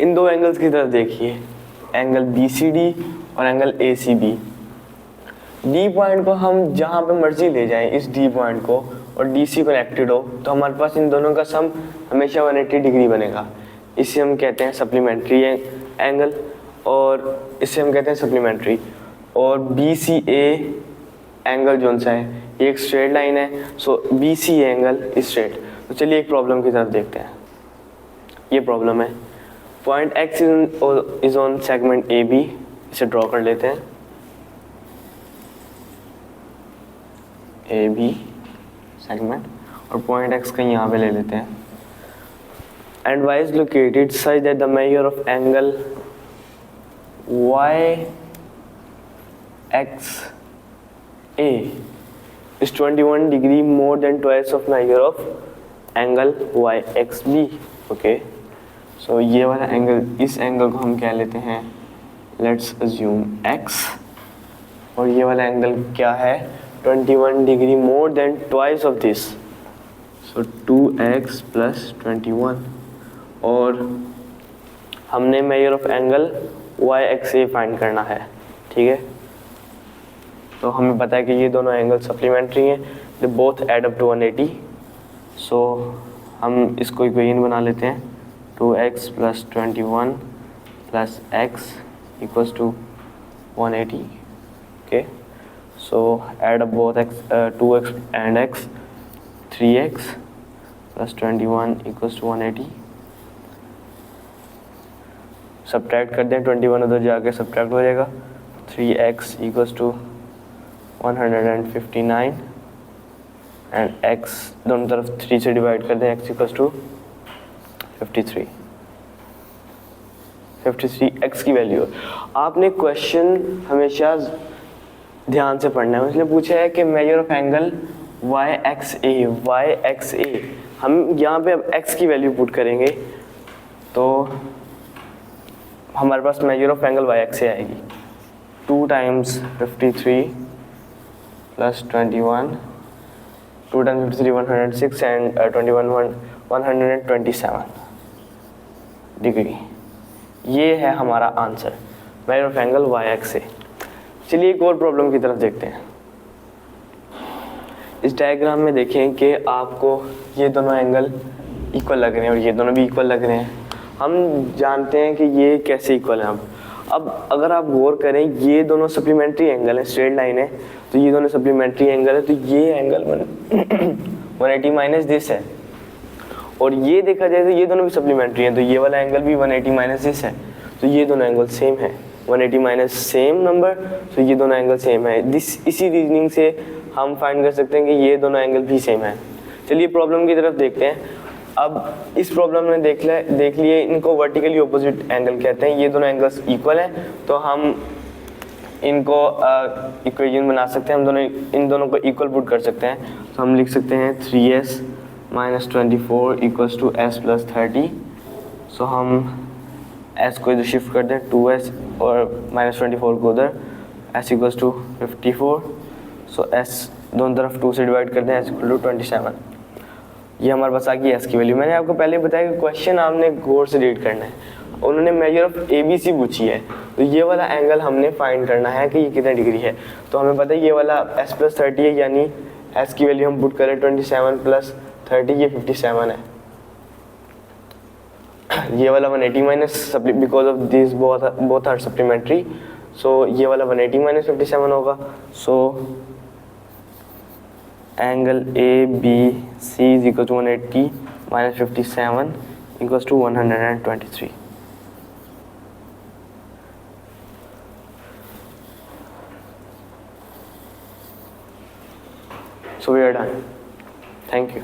इन दो एंगल्स की तरफ देखिए, एंगल BCD और एंगल ACB। डी पॉइंट को हम जहाँ पे मर्जी ले जाएं, इस डी पॉइंट को, और DC कनेक्टेड हो, तो हमारे पास इन दोनों का सम हमेशा 180 डिग्री बनेगा। इसे हम कहते हैं सप्लीमेंट्री एंगल, और इसे हम कहते हैं सप्लीमेंट्री। और BCA एंगल जो सा है ये एक स्ट्रेट लाइन है, सो BCA एंगल इज स्ट्रेट। तो चलिए एक प्रॉब्लम की तरफ देखते हैं। ये प्रॉब्लम है, point X is on segment AB, इसे ड्रॉ कर लेते हैं। AB सेगमेंट, और पॉइंट X का यहाँ पे ले लेते हैं। And Y is located such that the measure of angle YXA is 21 degree more than twice of measure of angle YXB। Okay, so ये वाला एंगल, इस एंगल को हम क्या लेते हैं, लेट्स अज्यूम X, और ये वाला एंगल क्या है, 21 degree more than twice of this, so 2x plus 21। और हमने measure of angle YXA find करना है, ठीक है। तो हमें पता है कि ये दोनों एंगल सप्लीमेंट्री हैं, they both add up to 180। So हम इसको इक्वेशन बना लेते हैं, 2x plus 21 plus x equals to 180। Okay, so add up both x 2x and x, 3x plus 21 equals to 180। Subtract कर दें, 21 उधर जाके सब्ट्रैक्ट हो जाएगा, 3x equals to 159 and x दोनों तरफ 3 से डिवाइड कर दें, x इक्वल्स टू 53। x की वैल्यू। आपने क्वेश्चन हमेशा ध्यान से पढ़ना है, इसलिए पूछा है कि मेजर ऑफ एंगल YXA। हम यहाँ पे अब x की वैल्यू पुट करेंगे तो हमारे पास मेजर ऑफ एंगल YXA आएगी 2 times 53 plus 21, 2 times 53 106 and 21 127 degree. ये है हमारा answer, measure of angle YXA। चलिए एक और प्रॉब्लम की तरफ देखते हैं। इस डायग्राम में देखें कि आपको ये दोनों एंगल इक्वल लग रहे हैं और ये दोनों भी इक्वल लग रहे हैं। हम जानते हैं कि ये कैसे इक्वल है। अब अगर आप गौर करें, ये दोनों सप्लीमेंट्री एंगल है, स्ट्रेट लाइन है, तो ये दोनों सप्लीमेंट्री एंगल है, तो ये एंगल 180 माइनस दिस है। और ये देखा जाए तो ये दोनों भी सप्लीमेंट्री हैं, तो ये वाला एंगल भी 180 माइनस दिस है, तो ये दोनों एंगल सेम है। 180 माइनस सेम नंबर, तो ये दोनों एंगल सेम है। इसी रीजनिंग से हम फाइंड कर सकते हैं कि ये दोनों एंगल भी सेम है। चलिए प्रॉब्लम की तरफ देखते हैं। अब इस प्रॉब्लम में देख लिए इनको वर्टिकली ऑपोजिट एंगल कहते हैं। ये दोनों एंगल्स इक्वल हैं, तो हम इनको इक्वेशन बना सकते हैं। हम इन दोनों को इक्वल पुट कर सकते हैं। तो हम लिख सकते हैं 3s minus 24 equals to s plus 30। So हम s को इधर शिफ्ट कर दें, 2s और माइनस 24 को उधर, s equals to 54। So s दोनों तरफ 2 से डिवाइड कर दें, s इक्वल टू 27। ये हमारे पास आ गई s की वैल्यू। मैंने आपको पहले बताया कि क्वेश्चन आपने गौर से रीड करना है। उन्होंने मेजर ऑफ ABC पूछी है, तो ये वाला एंगल हमने फाइंड करना है कि ये कितने डिग्री है। तो हमें पता है ये वाला s प्लस 30 है, यानी s की वैल्यू हम पुट करें 27 प्लस 30, ये 57 है। ये वाला 180 minus because of this both are supplementary, so ये वाला 180 माइनस 57 होगा। So angle ABC is equal to 180 minus 57 equals to 123। So we are done. Thank you.